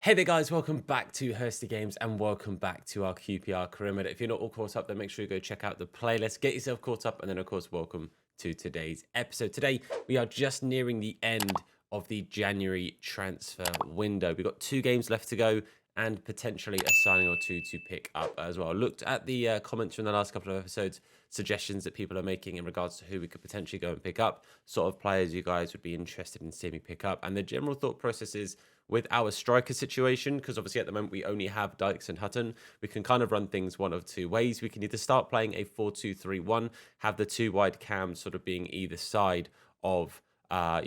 Hey there guys, welcome back to Hursty Games and welcome back to our QPR career mode. If you're not all caught up, then make sure you go check out the playlist, get yourself caught up, and then of course, welcome to today's episode. Today, we are just nearing the end of the January transfer window. We've got 2 games left to go and potentially a signing or two to pick up as well. Looked at the comments from the last couple of episodes, suggestions that people are making in regards to who we could potentially go and pick up, sort of players you guys would be interested in seeing me pick up. And the general thought process is with our striker situation, because obviously at the moment we only have Dykes and Hutton, we can kind of run things one of two ways. We can either start playing a 4-2-3-1, have the two wide cams sort of being either side of, a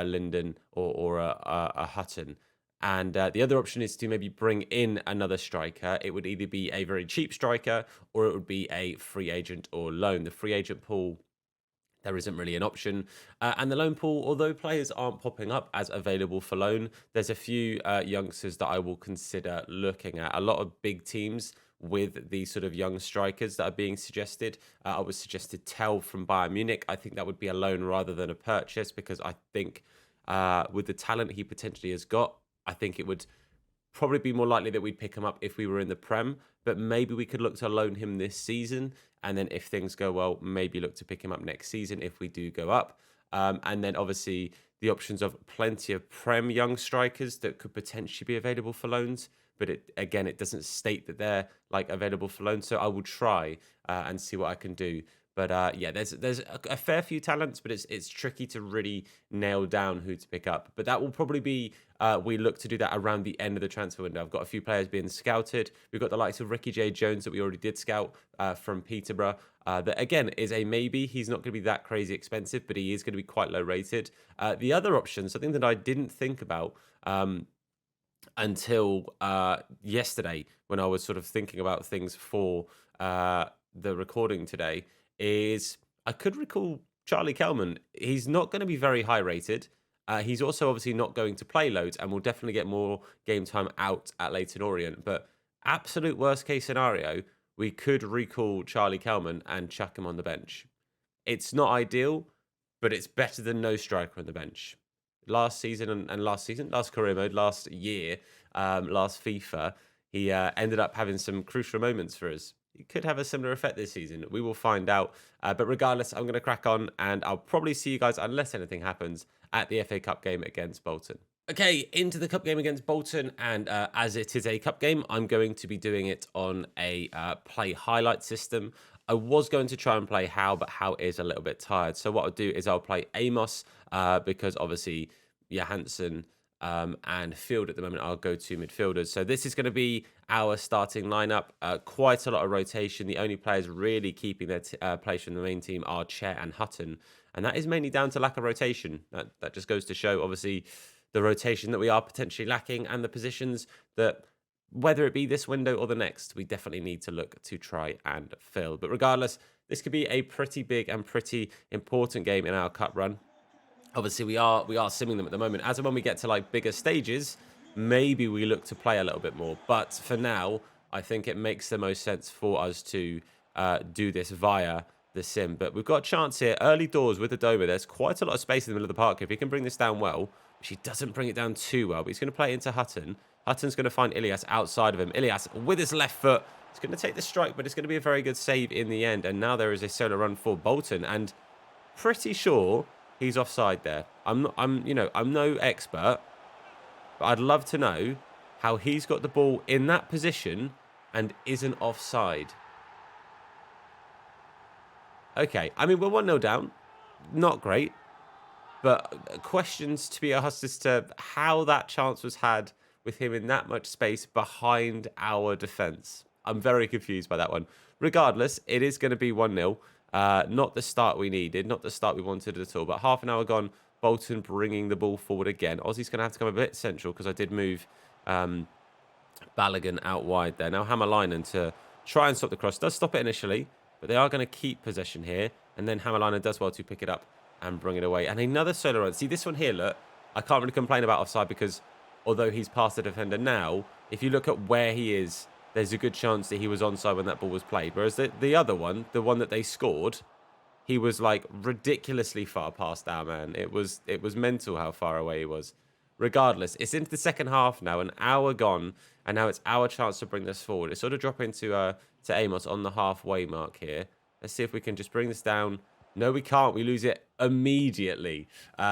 Linden or a Hutton. And the other option is to maybe bring in another striker. It would either be a very cheap striker or it would be a free agent or loan. The free agent pool, there isn't really an option. And the loan pool, although players aren't popping up as available for loan, there's a few youngsters that I will consider looking at. A lot of big teams with these sort of young strikers that are being suggested. I was suggested Tell from Bayern Munich. I think that would be a loan rather than a purchase because I think with the talent he potentially has got, I think it would probably be more likely that we'd pick him up if we were in the Prem, but maybe we could look to loan him this season. And then if things go well, maybe look to pick him up next season if we do go up. And then obviously the options of plenty of Prem young strikers that could potentially be available for loans. But it doesn't state that they're like available for loans. So I will try and see what I can do. But yeah, there's a fair few talents, but it's tricky to really nail down who to pick up. But that will probably be we look to do that around the end of the transfer window. I've got a few players being scouted. We've got the likes of Ricky J. Jones that we already did scout from Peterborough. That again is a maybe. He's not going to be that crazy expensive, but he is going to be quite low rated. The other option, something that I didn't think about until yesterday when I was sort of thinking about things for the recording today is I could recall Charlie Kelman. He's not going to be very high rated. He's also obviously not going to play loads and will definitely get more game time out at Leighton Orient. But absolute worst case scenario, we could recall Charlie Kelman and chuck him on the bench. It's not ideal, but it's better than no striker on the bench. Last season and last career mode, last year, last FIFA, he ended up having some crucial moments for us. He could have a similar effect this season. We will find out. But regardless, I'm going to crack on and I'll probably see you guys, unless anything happens, at the FA Cup game against Bolton. Okay, into the cup game against Bolton, and as it is a cup game, I'm going to be doing it on a play highlight system. I was going to try and play Howe, but Howe is a little bit tired. So what I'll do is I'll play Amos because obviously Johansson and Field at the moment are go-to midfielders. So this is going to be our starting lineup. Quite a lot of rotation. The only players really keeping their place from the main team are Chair and Hutton. And that is mainly down to lack of rotation. That just goes to show, obviously, the rotation that we are potentially lacking and the positions that, whether it be this window or the next, we definitely need to look to try and fill. But regardless, this could be a pretty big and pretty important game in our cup run. Obviously, we are simming them at the moment. As and when we get to like bigger stages, maybe we look to play a little bit more. But for now, I think it makes the most sense for us to do this via the sim. But we've got a chance here. Early doors with the Doma. There's quite a lot of space in the middle of the park. If he can bring this down well, which he doesn't bring it down too well, but he's going to play it into Hutton. Hutton's going to find Ilias outside of him. Ilias with his left foot. He's going to take the strike, but it's going to be a very good save in the end. And now there is a solo run for Bolton. And pretty sure he's offside there. I'm no expert, but I'd love to know how he's got the ball in that position and isn't offside. Okay, I mean, we're 1-0 down. Not great. But questions to be asked as to how that chance was had with him in that much space behind our defence. I'm very confused by that one. Regardless, it is going to be 1-0. Not the start we needed, not the start we wanted at all. But half an hour gone, Bolton bringing the ball forward again. Aussie's going to have to come a bit central because I did move Balogun out wide there. Now Hammerlinen to try and stop the cross. Does stop it initially, but they are going to keep possession here. And then Hammerlinen does well to pick it up and bring it away. And another solo run. See, this one here, look, I can't really complain about offside because although he's past the defender now, if you look at where he is, there's a good chance that he was onside when that ball was played. Whereas the other one, the one that they scored, he was like ridiculously far past our man. It was mental how far away he was. regardless, it's into the second half now, an hour gone, and now it's our chance to bring this forward. It's sort of dropping to Amos on the halfway mark here. Let's see if we can just bring this down. No, we can't. We lose it immediately.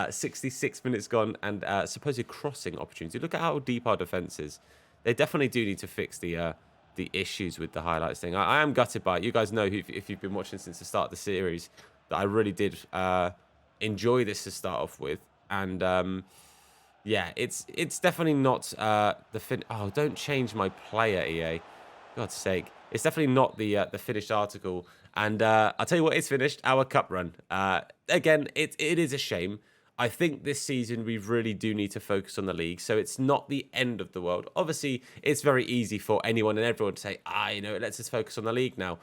66 minutes gone, and supposed crossing opportunity. Look at how deep our defense is. They definitely do need to fix the issues with the highlights thing. I am gutted by it. You guys know, if you've been watching since the start of the series, that I really did enjoy this to start off with. And yeah, it's definitely not the fin. Oh, don't change my player, EA. God's sake. It's definitely not the finished article. And I'll tell you what, it's finished. Our cup run. Again, it is a shame. I think this season we really do need to focus on the league. So it's not the end of the world. Obviously, it's very easy for anyone and everyone to say, you know, let's just focus on the league now.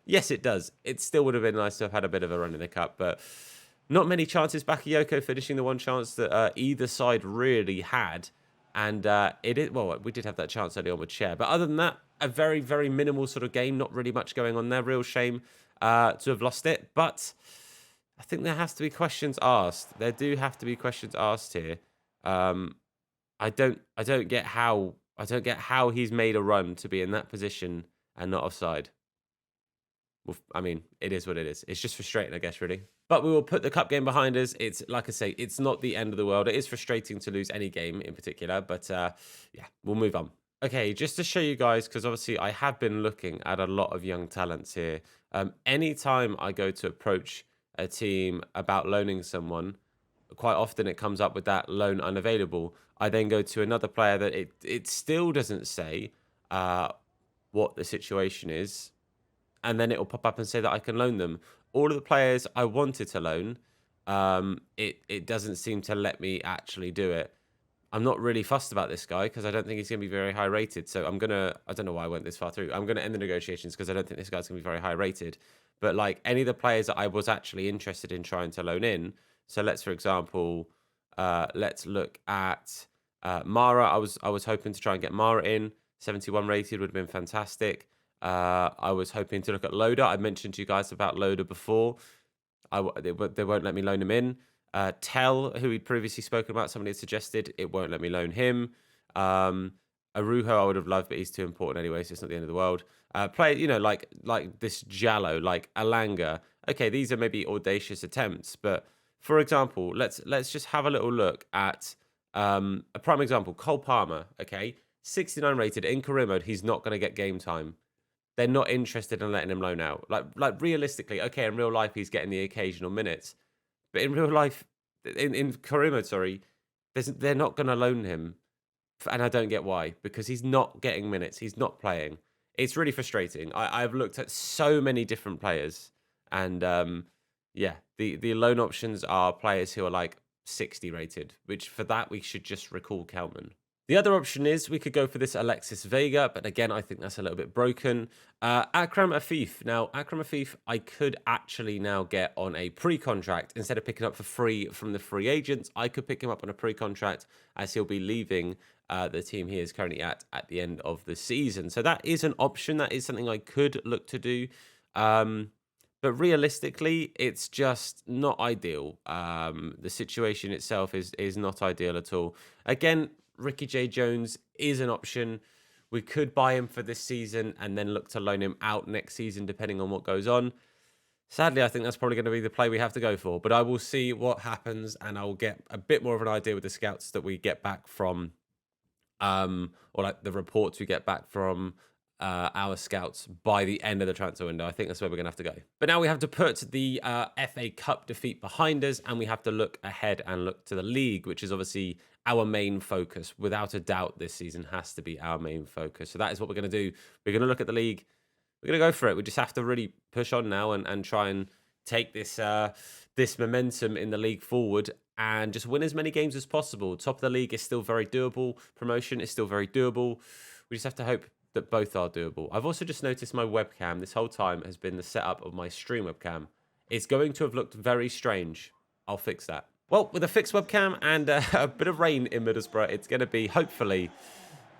Yes, it does. It still would have been nice to have had a bit of a run in the cup, but not many chances. Bakayoko finishing the one chance that either side really had. And well, we did have that chance early on with Cher. But other than that, a very, very minimal sort of game. Not really much going on there. Real shame to have lost it. But I think there has to be questions asked. There do have to be questions asked here. I don't get how he's made a run to be in that position and not offside. Well, I mean, it is what it is. It's just frustrating, I guess, really. But we will put the cup game behind us. It's, like I say, it's not the end of the world. It is frustrating to lose any game in particular, but yeah, we'll move on. Okay, just to show you guys, because obviously I have been looking at a lot of young talents here. Anytime I go to approach a team about loaning someone, quite often it comes up with that loan unavailable. I then go to another player that it still doesn't say what the situation is, and then it will pop up and say that I can loan them. All of the players I wanted to loan, it doesn't seem to let me actually do it. I'm not really fussed about this guy because I don't think he's going to be very high rated. So I don't know why I went this far through. I'm going to end the negotiations because I don't think this guy's going to be very high rated. But like any of the players that I was actually interested in trying to loan in. So let's, for example, let's look at Mara. I was hoping to try and get Mara in. 71 rated would have been fantastic. I was hoping to look at Loader. I mentioned to you guys about Loader before. They won't let me loan him in. Tell, who we'd previously spoken about, somebody had suggested, it won't let me loan him. Arujo I would have loved, but he's too important anyway, so it's not the end of the world. Play, you know, like this Jallo, like Alanga. Okay, these are maybe audacious attempts, but for example, let's just have a little look at a prime example, Cole Palmer. Okay, 69 rated in career mode. He's not going to get game time. They're not interested in letting him loan out. Like realistically, okay, in real life he's getting the occasional minutes. But in real life, in career mode, sorry, they're not going to loan him. And I don't get why, because he's not getting minutes. He's not playing. It's really frustrating. I've looked at so many different players. And yeah, the loan options are players who are like 60 rated, which for that, we should just recall Kelman. The other option is we could go for this Alexis Vega, but again, I think that's a little bit broken. Akram Afif. Now, Akram Afif, I could actually now get on a pre-contract. Instead of picking up for free from the free agents, I could pick him up on a pre-contract as he'll be leaving the team he is currently at the end of the season. So that is an option. That is something I could look to do. But realistically, it's just not ideal. The situation itself is not ideal at all. Again, Ricky J. Jones is an option. We could buy him for this season and then look to loan him out next season, depending on what goes on. Sadly, I think that's probably going to be the play we have to go for. But I will see what happens, and I will get a bit more of an idea with the scouts that we get back from, or like the reports we get back from our scouts by the end of the transfer window. I think that's where we're going to have to go. But now we have to put the FA Cup defeat behind us, and we have to look ahead and look to the league, which is obviously our main focus. Without a doubt, this season has to be our main focus. So that is what we're going to do. We're going to look at the league. We're going to go for it. We just have to really push on now and try and take this this momentum in the league forward and just win as many games as possible. Top of the league is still very doable. Promotion is still very doable. We just have to hope that both are doable. I've also just noticed my webcam this whole time has been the setup of my stream webcam. It's going to have looked very strange. I'll fix that. Well, with a fixed webcam and a bit of rain in Middlesbrough, it's going to be, hopefully,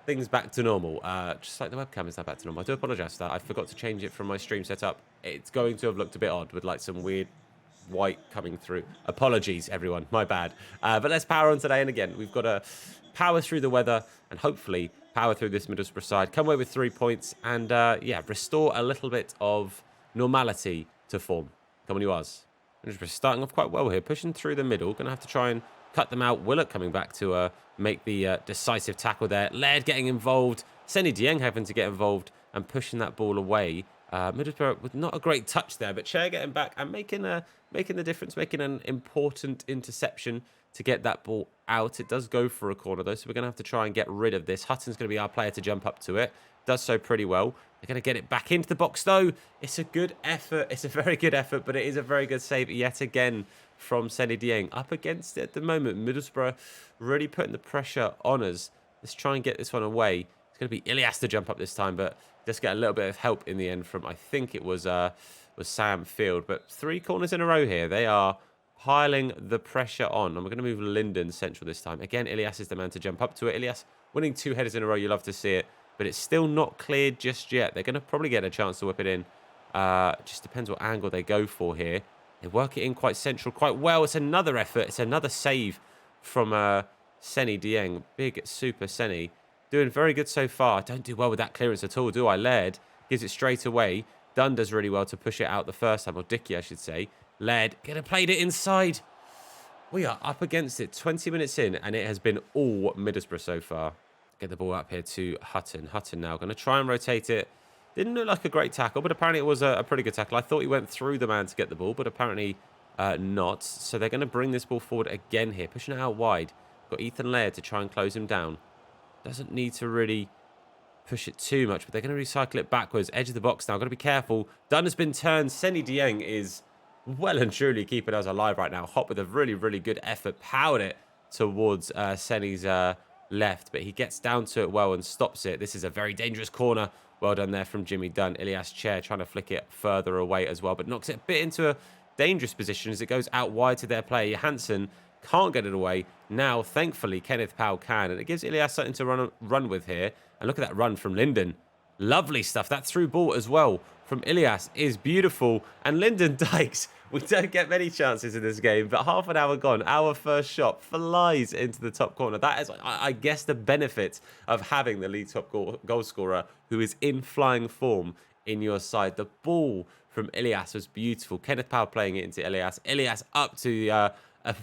things back to normal. Just like the webcam is now back to normal. I do apologise for that. I forgot to change it from my stream setup. It's going to have looked a bit odd with like some weird white coming through. Apologies, everyone. My bad. But let's power on today. And again, we've got to power through the weather and hopefully power through this Middlesbrough side. Come away with 3 points and, yeah, restore a little bit of normality to form. Come on, you Oz. Middlesbrough starting off quite well here. Pushing through the middle. Going to have to try and cut them out. Willock coming back to make the decisive tackle there. Laird getting involved. Senny Dieng having to get involved and pushing that ball away. Middlesbrough with not a great touch there, but Chair getting back and making the difference, making an important interception to get that ball out. It does go for a corner, though, so we're going to have to try and get rid of this. Hutton's going to be our player to jump up to it. Does so pretty well. They're going to get it back into the box, though. It's a good effort. It's a very good effort, but it is a very good save yet again from Senny Dieng. Up against it at the moment. Middlesbrough really putting the pressure on us. Let's try and get this one away. It's going to be Ilias to jump up this time, but just get a little bit of help in the end from, I think it was Sam Field. But 3 corners in a row here. They are piling the pressure on. And we're going to move Linden central this time. Again, Ilias is the man to jump up to it. Ilias winning 2 headers in a row. You love to see it. But it's still not cleared just yet. They're going to probably get a chance to whip it in. Just depends what angle they go for here. They work it in quite central, quite well. It's another effort. It's another save from Senny Dieng. Big super Senny. Doing very good so far. I don't do well with that clearance at all, do I? Laird gives it straight away. Dunn does really well to push it out the first time. Or Dickey, I should say. Laird could have played it inside. We are up against it. 20 minutes in, and it has been all Middlesbrough so far. Get the ball up here to Hutton. Hutton now going to try and rotate it. Didn't look like a great tackle, but apparently it was a pretty good tackle. I thought he went through the man to get the ball, but apparently not. So they're going to bring this ball forward again here, pushing it out wide. Got Ethan Laird to try and close him down. Doesn't need to really push it too much, but they're going to recycle it backwards. Edge of the box now. Got to be careful. Dunn has been turned. Senny Dieng is well and truly keeping us alive right now. Hop with a really, really good effort. Powered it towards Senny's left, but he gets down to it well and stops it. This is a very dangerous corner. Well done there from Jimmy Dunn. Ilias Chair trying to flick it further away as well, but knocks it a bit into a dangerous position as it goes out wide to their player. Johansson can't get it away. Now, thankfully, Kenneth Powell can, and it gives Ilias something to run with here. And look at that run from Linden. Lovely stuff. That through ball as well from Ilias is beautiful. And Lyndon Dykes, we don't get many chances in this game, but half an hour gone, our first shot flies into the top corner. That is, I guess, the benefit of having the lead top goal scorer who is in flying form in your side. The ball from Ilias was beautiful. Kenneth Powell playing it into Ilias. Ilias up to a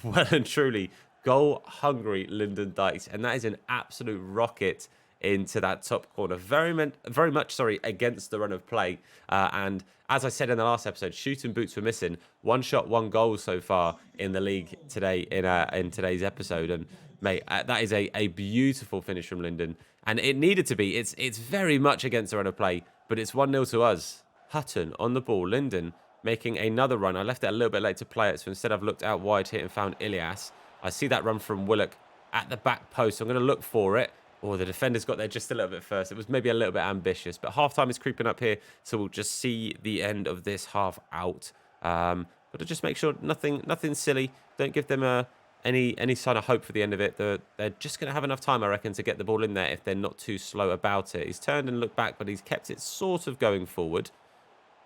well and truly goal-hungry Lyndon Dykes, and that is an absolute rocket into that top corner. Very much against the run of play. And as I said in the last episode, shooting boots were missing. 1 shot, 1 goal so far in the league today in today's episode. And mate, that is a beautiful finish from Linden. And it needed to be. It's very much against the run of play, but it's 1-0 to us. Hutton on the ball. Linden making another run. I left it a little bit late to play it, so instead I've looked out wide here and found Ilias. I see that run from Willock at the back post. I'm going to look for it. Oh, the defender's got there just a little bit first. It was maybe a little bit ambitious, but half-time is creeping up here, so we'll just see the end of this half out. Got to just make sure nothing silly. Don't give them any sign of hope for the end of it. They're just going to have enough time, I reckon, to get the ball in there if they're not too slow about it. He's turned and looked back, but he's kept it sort of going forward.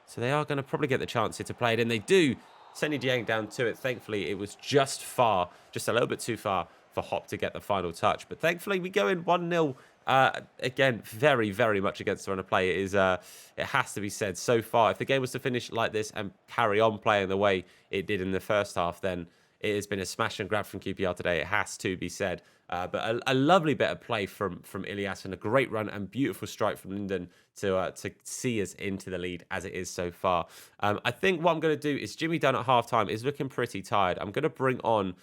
So they are going to probably get the chance here to play it, and they do. Senny Dieng down to it. Thankfully, it was just a little bit too far for Hop to get the final touch. But thankfully, we go in 1-0. Again, very, very much against the run of play. It has to be said. So far, if the game was to finish like this and carry on playing the way it did in the first half, then it has been a smash and grab from QPR today. It has to be said. But a lovely bit of play from Ilias and a great run and beautiful strike from Linden to see us into the lead as it is so far. I think what I'm going to do is Jimmy Dunn at halftime is looking pretty tired. I'm going to bring on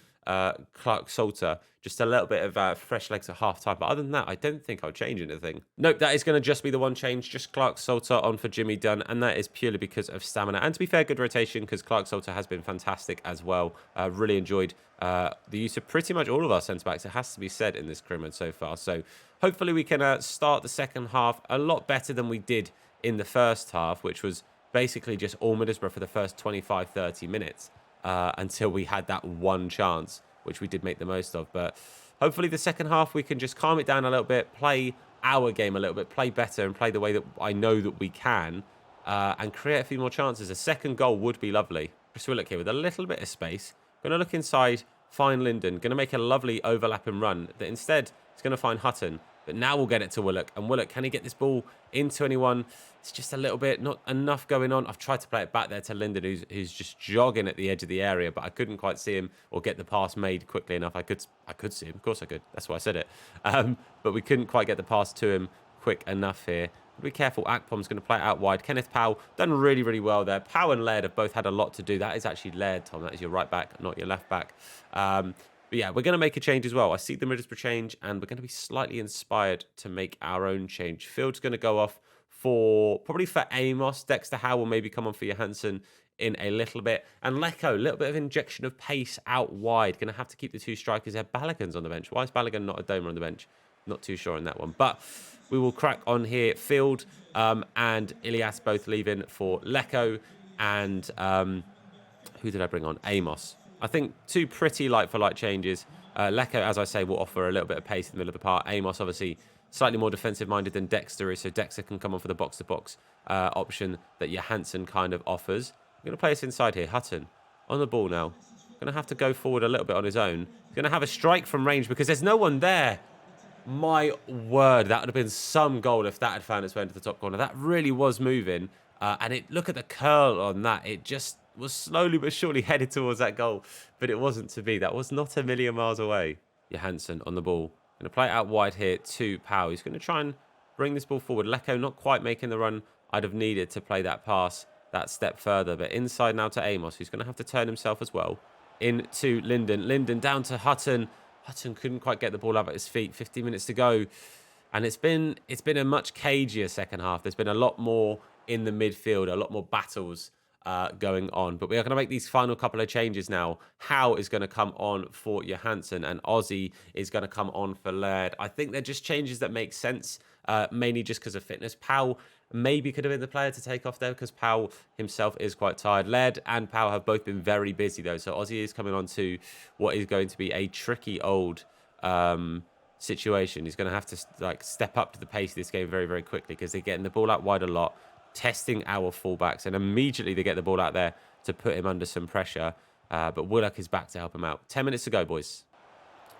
Clark Salter, just a little bit of fresh legs at half-time. But other than that, I don't think I'll change anything. Nope, that is going to just be the one change. Just Clark Salter on for Jimmy Dunn. And that is purely because of stamina. And to be fair, good rotation because Clark Salter has been fantastic as well. Really enjoyed the use of pretty much all of our centre-backs. It has to be said in this career mode so far. So hopefully we can start the second half a lot better than we did in the first half, which was basically just all Middlesbrough for the first 25-30 minutes. Until we had that one chance, which we did make the most of. But hopefully the second half we can just calm it down a little bit, play our game a little bit, play better and play the way that I know that we can, and create a few more chances. A second goal would be lovely. Chris Willock here with a little bit of space. Going to look inside, find Linden. Going to make a lovely overlapping run that instead is going to find Hutton. But now we'll get it to Willock. And Willock, can he get this ball into anyone? It's just a little bit, not enough going on. I've tried to play it back there to Linden, who's just jogging at the edge of the area, but I couldn't quite see him or get the pass made quickly enough. I could see him. Of course I could. That's why I said it. But we couldn't quite get the pass to him quick enough here. Be careful. Akpom's going to play it out wide. Kenneth Powell done really, really well there. Powell and Laird have both had a lot to do. That is actually Laird, Tom. That is your right back, not your left back. But yeah, we're going to make a change as well. I see the Middlesbrough change, and we're going to be slightly inspired to make our own change. Field's going to go off probably for Amos. Dexter Howe will maybe come on for Johansson in a little bit. And Lecco, a little bit of injection of pace out wide. Going to have to keep the two strikers there. Balogun's on the bench. Why is Balogun not a Domer on the bench? Not too sure on that one. But we will crack on here. Field and Ilias both leaving for Lecco. And who did I bring on? Amos. I think two pretty like-for-like changes. Lecco, as I say, will offer a little bit of pace in the middle of the park. Amos, obviously, slightly more defensive-minded than Dexter is. So Dexter can come on for the box-to-box option that Johansson kind of offers. I'm going to play us inside here. Hutton on the ball now. Going to have to go forward a little bit on his own. He's going to have a strike from range because there's no one there. My word, that would have been some goal if that had found its way into the top corner. That really was moving. And look at the curl on that. It just was slowly but surely headed towards that goal. But it wasn't to be. That was not a million miles away. Johansson on the ball. Going to play it out wide here to Powell. He's going to try and bring this ball forward. Lecco not quite making the run I'd have needed to play that pass that step further. But inside now to Amos, who's going to have to turn himself as well. Into Linden. Linden down to Hutton. Hutton couldn't quite get the ball up at his feet. 15 minutes to go. And it's been a much cagier second half. There's been a lot more in the midfield, a lot more battles going on. But we are going to make these final couple of changes now. Howe is going to come on for Johansson and Ozzy is going to come on for Laird. I think they're just changes that make sense, mainly just because of fitness. Powell maybe could have been the player to take off there because Powell himself is quite tired. Laird and Powell have both been very busy though. So Ozzy is coming on to what is going to be a tricky old situation. He's going to have to step up to the pace of this game very, very quickly because they're getting the ball out wide a lot, testing our fullbacks, and immediately they get the ball out there to put him under some pressure. But Willock is back to help him out. 10 minutes to go, boys.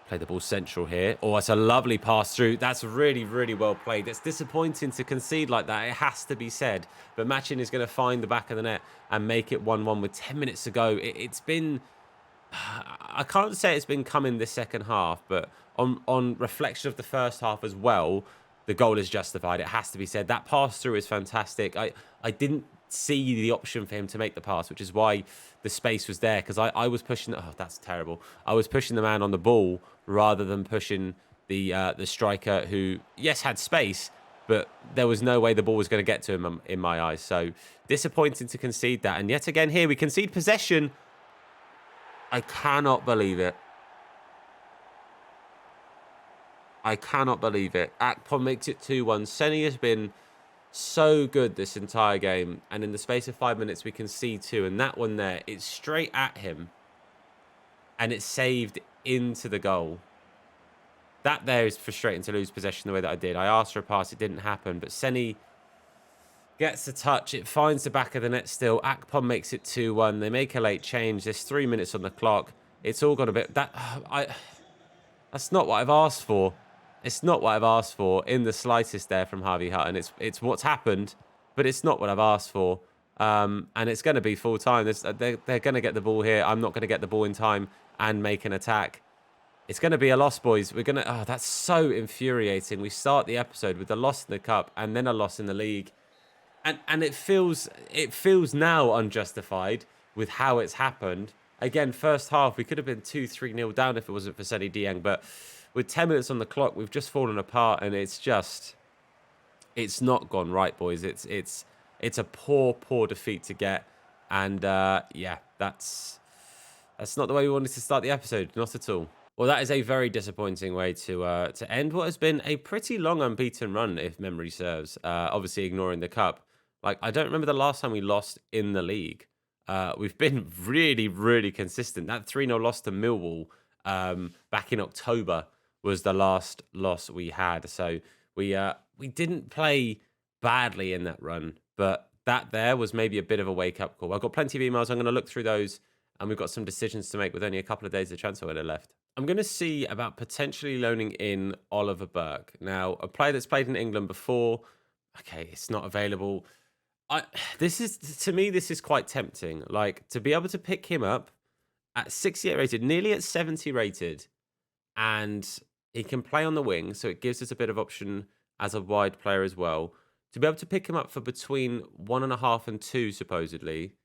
Play the ball central here. Oh, it's a lovely pass through. That's really, really well played. It's disappointing to concede like that. It has to be said. But Machin is going to find the back of the net and make it 1-1 with 10 minutes to go. It's been... I can't say it's been coming this second half, but on reflection of the first half as well, the goal is justified. It has to be said. That pass through is fantastic. I didn't see the option for him to make the pass, which is why the space was there, because I was pushing... Oh, that's terrible. I was pushing the man on the ball rather than pushing the striker who, yes, had space, but there was no way the ball was going to get to him in my eyes. So disappointing to concede that. And yet again here, we concede possession. I cannot believe it. I cannot believe it. Akpom makes it 2-1. Seni has been so good this entire game. And in the space of 5 minutes, we concede 2. And that one there, it's straight at him. And it's saved into the goal. That there is frustrating to lose possession the way that I did. I asked for a pass. It didn't happen. But Seni gets the touch. It finds the back of the net still. Akpom makes it 2-1. They make a late change. There's 3 minutes on the clock. It's all got a bit... That's not what I've asked for. It's not what I've asked for in the slightest there from Harvey Hutton. It's what's happened, but it's not what I've asked for. And it's going to be full time. They're going to get the ball here. I'm not going to get the ball in time and make an attack. It's going to be a loss, boys. We're going to... Oh, that's so infuriating. We start the episode with a loss in the cup and then a loss in the league. And it feels now unjustified with how it's happened. Again, first half, we could have been 2-3-0 down if it wasn't for Seni Dieng. But with 10 minutes on the clock, we've just fallen apart. And it's not gone right, boys. It's a poor defeat to get. And yeah, that's not the way we wanted to start the episode. Not at all. Well, that is a very disappointing way to end what has been a pretty long unbeaten run, if memory serves. Obviously, ignoring the cup. I don't remember the last time we lost in the league. We've been really, really consistent. That 3-0 loss to Millwall back in October was the last loss we had. So we didn't play badly in that run, but that there was maybe a bit of a wake-up call. I've got plenty of emails. I'm going to look through those, and we've got some decisions to make with only a couple of days of transfer window left. I'm going to see about potentially loaning in Oliver Burke. Now, a player that's played in England before. Okay, it's not available. I this is to me this is quite tempting. Like to be able to pick him up at 68 rated, nearly at 70 rated, and he can play on the wing, so it gives us a bit of option as a wide player as well. To be able to pick him up for between 1.5 and 2, supposedly,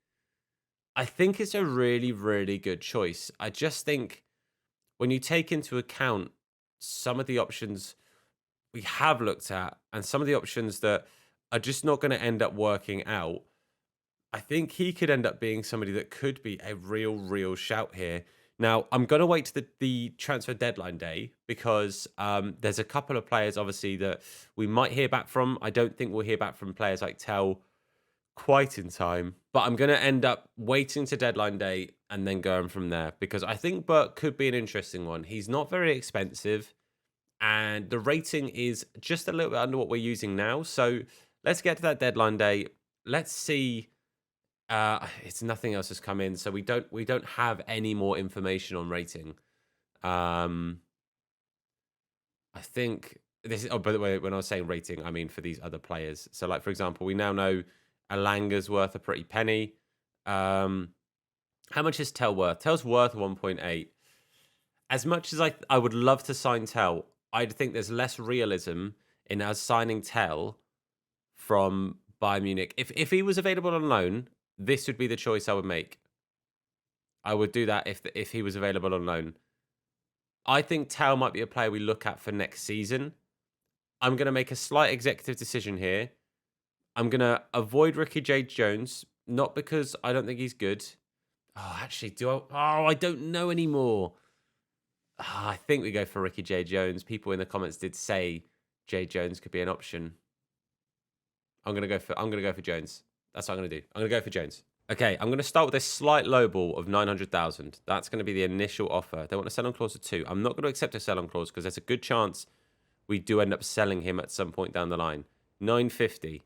I think it's a really, really good choice. I just think when you take into account some of the options we have looked at and some of the options that are just not going to end up working out, I think he could end up being somebody that could be a real, real shout here. Now, I'm going to wait to the transfer deadline day because there's a couple of players, obviously, that we might hear back from. I don't think we'll hear back from players like Tell quite in time, but I'm going to end up waiting to deadline day and then going from there because I think Burke could be an interesting one. He's not very expensive and the rating is just a little bit under what we're using now. So let's get to that deadline day. Let's see. It's nothing else has come in, so we don't have any more information on rating. Um, I think this is. Oh, by the way, when I was saying rating, I mean for these other players. So, like for example, we now know Alanga's worth a pretty penny. Um, how much is Tell worth? Tell's worth 1.8. As much as I would love to sign Tell, I think there's less realism in us signing Tell from Bayern Munich. If he was available on loan, this would be the choice I would make. I would do that if he was available on loan. I think Tao might be a player we look at for next season. I'm going to make a slight executive decision here. I'm going to avoid Ricky J. Jones, not because I don't think he's good. Oh, actually, do I? Oh, I don't know anymore. I think we go for Ricky J. Jones. People in the comments did say J. Jones could be an option. I'm gonna go for Jones. That's what I'm gonna do. I'm gonna go for Jones. Okay, I'm gonna start with a slight low ball of 900,000. That's gonna be the initial offer. They want a sell on clause of 2. I'm not gonna accept a sell on clause because there's a good chance we do end up selling him at some point down the line. 950.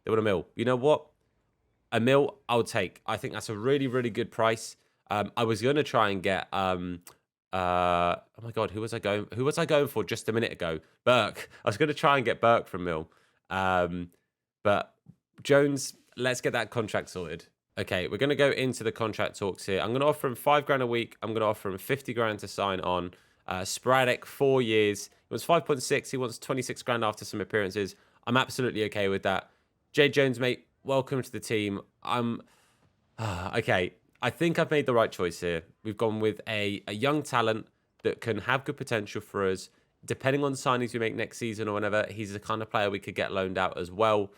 They want a mil. You know what? A mil, I'll take. I think that's a really, really good price. I was gonna try and get oh my god, who was I going for just a minute ago? Burke. I was gonna try and get Burke from Mill. But Jones, let's get that contract sorted. Okay, we're going to go into the contract talks here. I'm going to offer him 5 grand a week. I'm going to offer him 50 grand to sign on. Sporadic, 4 years. It was 5.6. He wants 26 grand after some appearances. I'm absolutely okay with that. Jay Jones, mate, welcome to the team. Okay. I think I've made the right choice here. We've gone with a young talent that can have good potential for us. Depending on the signings we make next season or whenever, he's the kind of player we could get loaned out as well.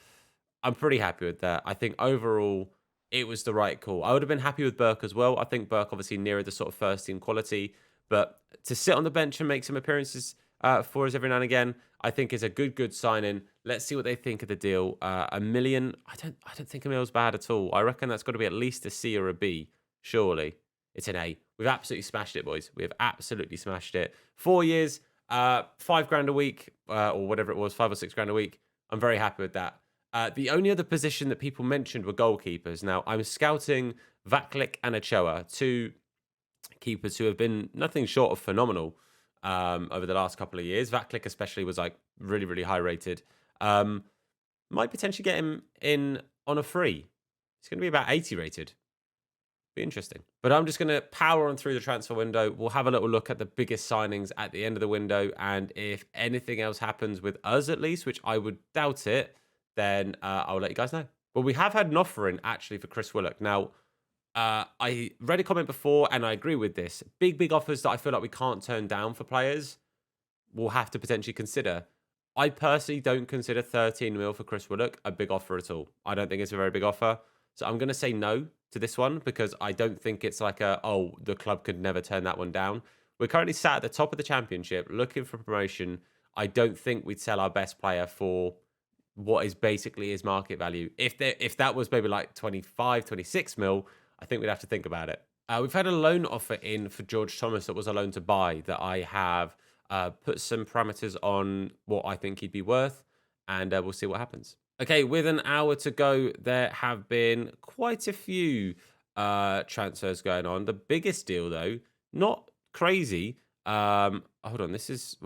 I'm pretty happy with that. I think overall, it was the right call. I would have been happy with Burke as well. I think Burke obviously nearer the sort of first team quality, but to sit on the bench and make some appearances for us every now and again, I think is a good signing. Let's see what they think of the deal. A million, I don't think a mill's bad at all. I reckon that's got to be at least a C or a B. Surely it's an A. We've absolutely smashed it, boys. We have absolutely smashed it. 4 years, 5 grand a week, or whatever it was, 5 or 6 grand a week. I'm very happy with that. The only other position that people mentioned were goalkeepers. Now, I'm scouting Vaklik and Ochoa, 2 keepers who have been nothing short of phenomenal over the last couple of years. Vaklik especially was like really, really high rated. Might potentially get him in on a free. It's going to be about 80 rated. Be interesting. But I'm just going to power on through the transfer window. We'll have a little look at the biggest signings at the end of the window. And if anything else happens with us, at least, which I would doubt it, then I'll let you guys know. Well, we have had an offer in actually for Chris Willock. Now, I read a comment before and I agree with this. Big offers that I feel like we can't turn down for players, we'll have to potentially consider. I personally don't consider 13 mil for Chris Willock a big offer at all. I don't think it's a very big offer. So I'm going to say no to this one because I don't think it's like the club could never turn that one down. We're currently sat at the top of the championship looking for promotion. I don't think we'd sell our best player for what is basically his market value. If that was maybe like 25, 26 mil, I think we'd have to think about it. We've had a loan offer in for George Thomas that was a loan to buy that I have put some parameters on what I think he'd be worth, and we'll see what happens. Okay, with an hour to go, there have been quite a few transfers going on. The biggest deal, though, not crazy. Hold on, this is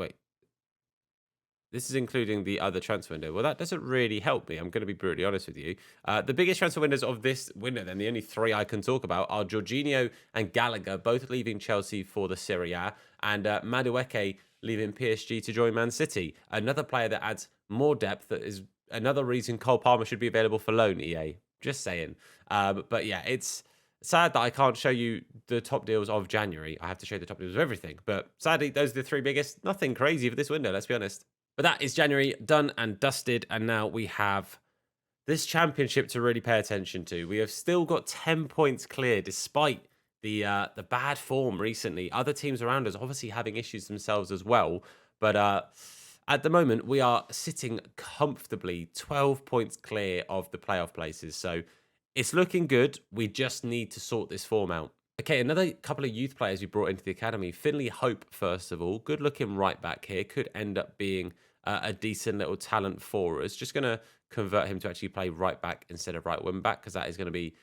including the other transfer window. Well, that doesn't really help me. I'm going to be brutally honest with you. The biggest transfer windows of this window, then the only three I can talk about are Jorginho and Gallagher, both leaving Chelsea for the Serie A, and Madueke leaving PSG to join Man City. Another player that adds more depth. That is another reason Cole Palmer should be available for loan. EA, just saying. But yeah, it's sad that I can't show you the top deals of January. I have to show you the top deals of everything. But sadly, those are the three biggest. Nothing crazy for this window. Let's be honest. But that is January done and dusted, and now we have this championship to really pay attention to. We have still got 10 points clear despite the bad form recently. Other teams around us obviously having issues themselves as well. But at the moment, we are sitting comfortably 12 points clear of the playoff places. So it's looking good. We just need to sort this form out. Okay, another couple of youth players we brought into the academy. Finley Hope, first of all. Good looking right back here. Could end up being a decent little talent for us. Just going to convert him to actually play right back instead of right wing back because that is going to be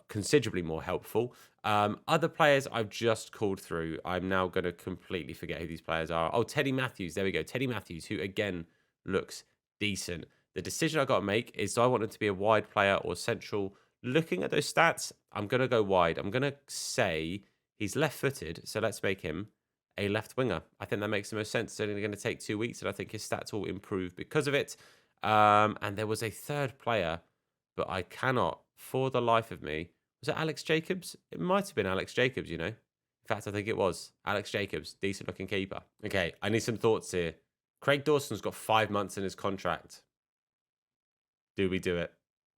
considerably more helpful. Other players I've just called through. I'm now going to completely forget who these players are. Oh, Teddy Matthews. There we go. Teddy Matthews, who again looks decent. The decision I got to make is do I want him to be a wide player or central? Looking at those stats, I'm going to go wide. I'm going to say he's left-footed, so let's make him a left winger. I think that makes the most sense. It's only going to take 2 weeks, and I think his stats will improve because of it. And there was a third player, but I cannot, for the life of me, was it Alex Jacobs? It might have been Alex Jacobs, you know. In fact, I think it was Alex Jacobs, decent looking keeper. Okay, I need some thoughts here. Craig Dawson's got 5 months in his contract. Do we do it?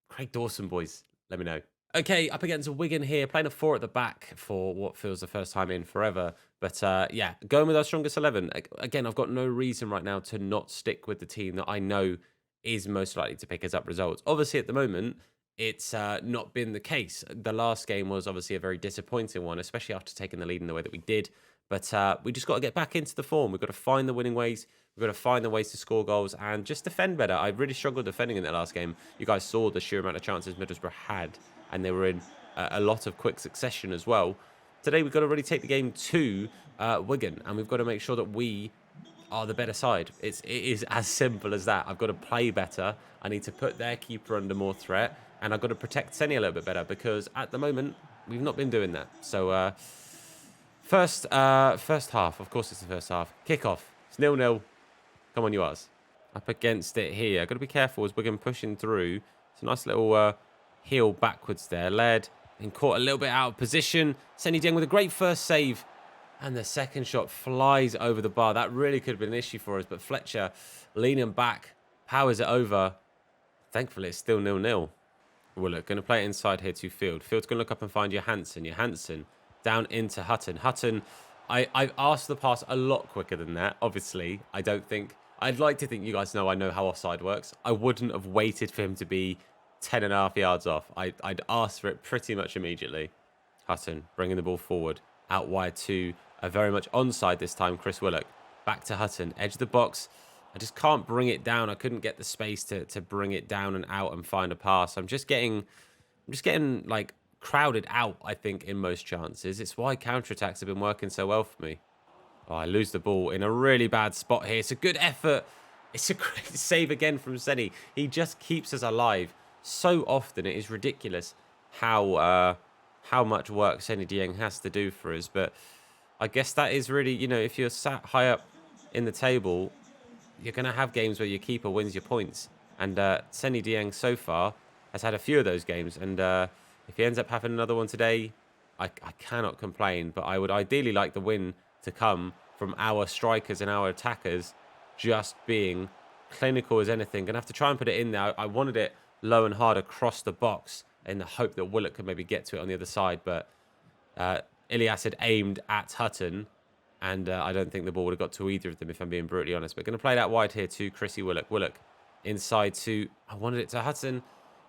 Craig Dawson, boys, let me know. Okay, up against Wigan here, playing a 4 at the back for what feels the first time in forever. But yeah, going with our strongest 11. Again, I've got no reason right now to not stick with the team that I know is most likely to pick us up results. Obviously, at the moment, it's not been the case. The last game was obviously a very disappointing one, especially after taking the lead in the way that we did. But we just got to get back into the form. We've got to find the winning ways. We've got to find the ways to score goals and just defend better. I really struggled defending in that last game. You guys saw the sheer amount of chances Middlesbrough had, and they were in a lot of quick succession as well. Today, we've got to really take the game to Wigan, and we've got to make sure that we are the better side. It is as simple as that. I've got to play better. I need to put their keeper under more threat, and I've got to protect Senny a little bit better because at the moment, we've not been doing that. So, first half. Of course, it's the first half. Kickoff. It's 0-0. Come on, you Ars. Up against it here. I've got to be careful as Wigan pushing through. It's a nice little heel backwards there. Led and caught a little bit out of position. Senny Dieng with a great first save. And the second shot flies over the bar. That really could have been an issue for us. But Fletcher leaning back, powers it over. Thankfully, it's still 0-0. Willock going to play it inside here to Field. Field's going to look up and find Johansson. Johansson down into Hutton. Hutton, I've asked the pass a lot quicker than that. Obviously, I don't think... I'd like to think you guys know I know how offside works. I wouldn't have waited for him to be 10.5 yards off. I'd asked for it pretty much immediately. Hutton bringing the ball forward. Out wide to a very much onside this time, Chris Willock. Back to Hutton. Edge of the box. I just can't bring it down. I couldn't get the space to bring it down and out and find a pass. I'm just getting like crowded out, I think, in most chances. It's why counterattacks have been working so well for me. Oh, I lose the ball in a really bad spot here. It's a good effort. It's a great save again from Senny. He just keeps us alive so often. It is ridiculous how much work Senny Dieng has to do for us. But I guess that is really, you know, if you're sat high up in the table, you're going to have games where your keeper wins your points. And Senny Dieng so far has had a few of those games. And if he ends up having another one today, I cannot complain. But I would ideally like the win to come from our strikers and our attackers just being clinical as anything. Gonna have to try and put it in there. I wanted it low and hard across the box in the hope that Willock could maybe get to it on the other side. But Ilias had aimed at Hutton, and I don't think the ball would have got to either of them, if I'm being brutally honest. But going to play that wide here to Chrissy Willock. Willock inside to... I wanted it to Hutton.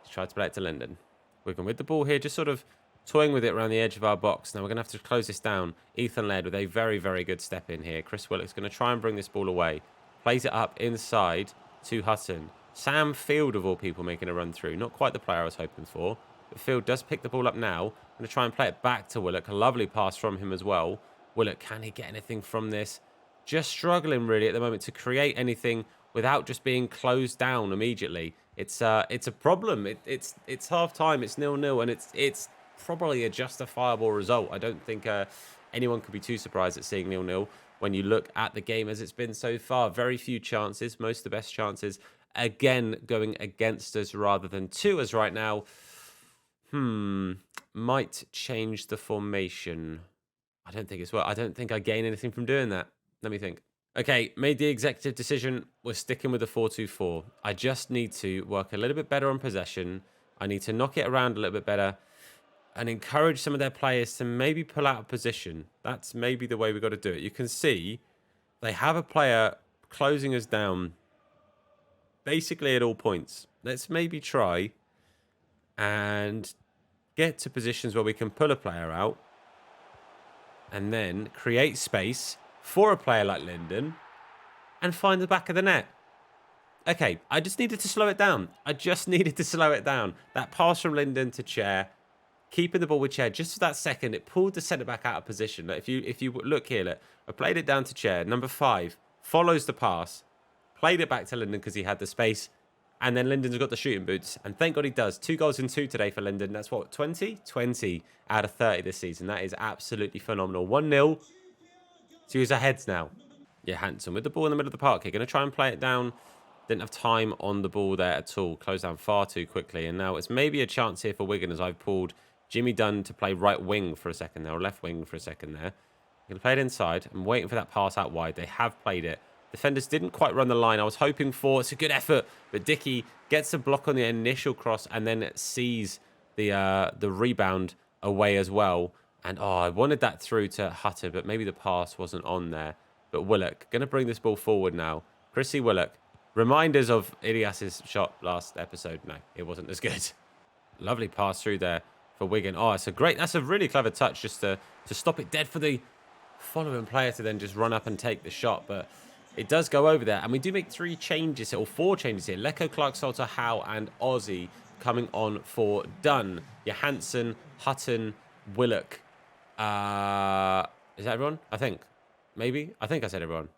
He's tried to play it to Linden. Wigan with the ball here, just sort of toying with it around the edge of our box. Now we're going to have to close this down. Ethan led with a very, very good step in here. Chris Willock's going to try and bring this ball away. Plays it up inside to Hutton. Sam Field, of all people, making a run through. Not quite the player I was hoping for. But Field does pick the ball up now. I'm going to try and play it back to Willock. A lovely pass from him as well. Willock, can he get anything from this? Just struggling, really, at the moment to create anything without just being closed down immediately. It's a problem. It's half-time. It's 0-0, and it's probably a justifiable result. I don't think anyone could be too surprised at seeing 0-0 when you look at the game as it's been so far. Very few chances, most of the best chances, again, going against us rather than to us right now. Might change the formation. I don't think it's well. I don't think I gain anything from doing that. Let me think. Okay, made the executive decision. We're sticking with the 4-2-4. I just need to work a little bit better on possession. I need to knock it around a little bit better and encourage some of their players to maybe pull out of position. That's maybe the way we've got to do it. You can see they have a player closing us down basically at all points. Let's maybe try and get to positions where we can pull a player out and then create space for a player like Linden and find the back of the net. Okay, I just needed to slow it down. That pass from Linden to Chair, keeping the ball with Chair just for that second, it pulled the centre-back out of position. If you look here, look, I played it down to Chair. Number 5 follows the pass, played it back to Linden because he had the space, and then Linden's got the shooting boots. And thank God he does. 2 goals in 2 today for Linden. That's what, 20? 20 out of 30 this season. That is absolutely phenomenal. 1-0. So use our heads now. Yeah, Hanson with the ball in the middle of the park here. Going to try and play it down. Didn't have time on the ball there at all. Closed down far too quickly. And now it's maybe a chance here for Wigan as I've pulled Jimmy Dunn to play right wing for a second there. Or left wing for a second there. I'm going to play it inside. I'm waiting for that pass out wide. They have played it. Defenders didn't quite run the line I was hoping for. It's a good effort. But Dickey gets a block on the initial cross and then sees the rebound away as well. And, I wanted that through to Hutton, but maybe the pass wasn't on there. But Willock, going to bring this ball forward now. Chrissy Willock. Reminders of Ilias's shot last episode. No, it wasn't as good. Lovely pass through there for Wigan. That's a really clever touch just to stop it dead for the following player to then just run up and take the shot. But it does go over there. And we do make 3 changes, or 4 changes here. Lecco, Clark, Salter, Howe, and Aussie coming on for Dunn. Johansson, Hutton, Willock. Is that everyone? I think. Maybe. I think I said everyone.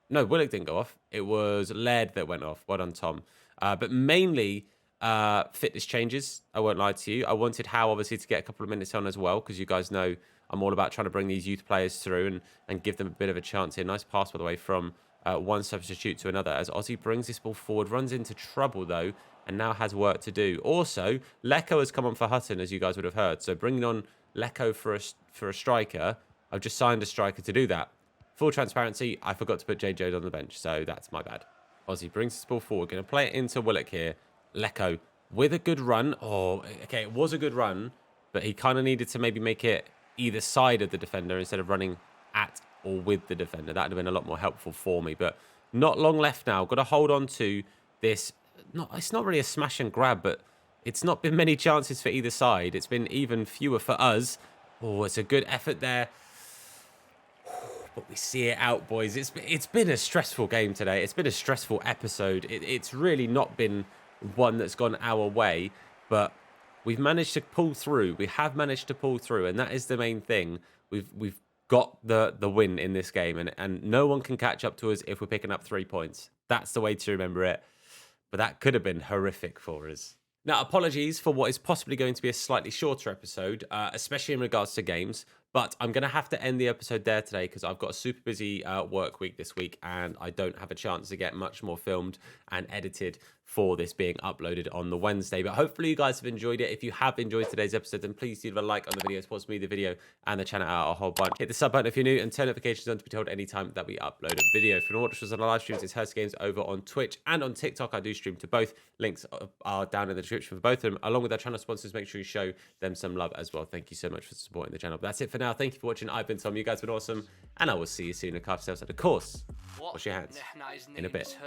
No, Willock didn't go off. It was Laird that went off. Well done, Tom. But mainly fitness changes. I won't lie to you. I wanted Howe, obviously, to get a couple of minutes on as well, because you guys know I'm all about trying to bring these youth players through and give them a bit of a chance here. Nice pass, by the way, from one substitute to another as Aussie brings this ball forward. Runs into trouble, though, and now has work to do. Also, Lecco has come on for Hutton, as you guys would have heard. So bringing on Lecco for a striker, I've just signed a striker to do that. Full transparency, I forgot to put J. Jones on the bench, so that's my bad. Aussie brings this ball forward. Going to play it into Willock here. Lecco with a good run. Okay, it was a good run, but he kind of needed to maybe make it either side of the defender instead of running at or with the defender. That would have been a lot more helpful for me, but not long left now. Got to hold on to this. It's not really a smash and grab, but it's not been many chances for either side. It's been even fewer for us. It's a good effort there. But we see it out, boys. It's been a stressful game today. It's been a stressful episode. It's really not been one that's gone our way, but we've managed to pull through. We have managed to pull through, and that is the main thing. We've got the win in this game, and no one can catch up to us if we're picking up 3 points. That's the way to remember it. But that could have been horrific for us. Now, apologies for what is possibly going to be a slightly shorter episode, especially in regards to games. But I'm going to have to end the episode there today because I've got a super busy work week this week and I don't have a chance to get much more filmed and edited for this being uploaded on the Wednesday. But hopefully you guys have enjoyed it. If you have enjoyed today's episode, then please leave a like on the video. It supports me, the video, and the channel out a whole bunch. Hit the sub button if you're new and turn notifications on to be told anytime that we upload a video. If you want to watch us on our live streams, it's Hurst Games over on Twitch and on TikTok. I do stream to both. Links are down in the description for both of them. Along with our channel sponsors, make sure you show them some love as well. Thank you so much for supporting the channel. But that's it for now. Thank you for watching. I've been Tom. You guys have been awesome. And I will see you soon. And carve yourselves out. Of course, wash your hands in a bit.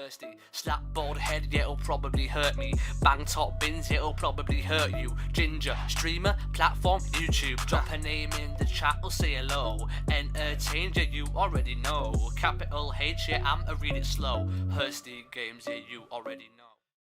Slap bald head, yeah, it'll probably hurt me. Bang top bins, it'll probably hurt you. Ginger, streamer, platform, YouTube. Drop a name in the chat, we'll say hello. Entertained, yeah, you already know. Capital H, yeah, I'm a read it slow. Hursty Games, yeah, you already know.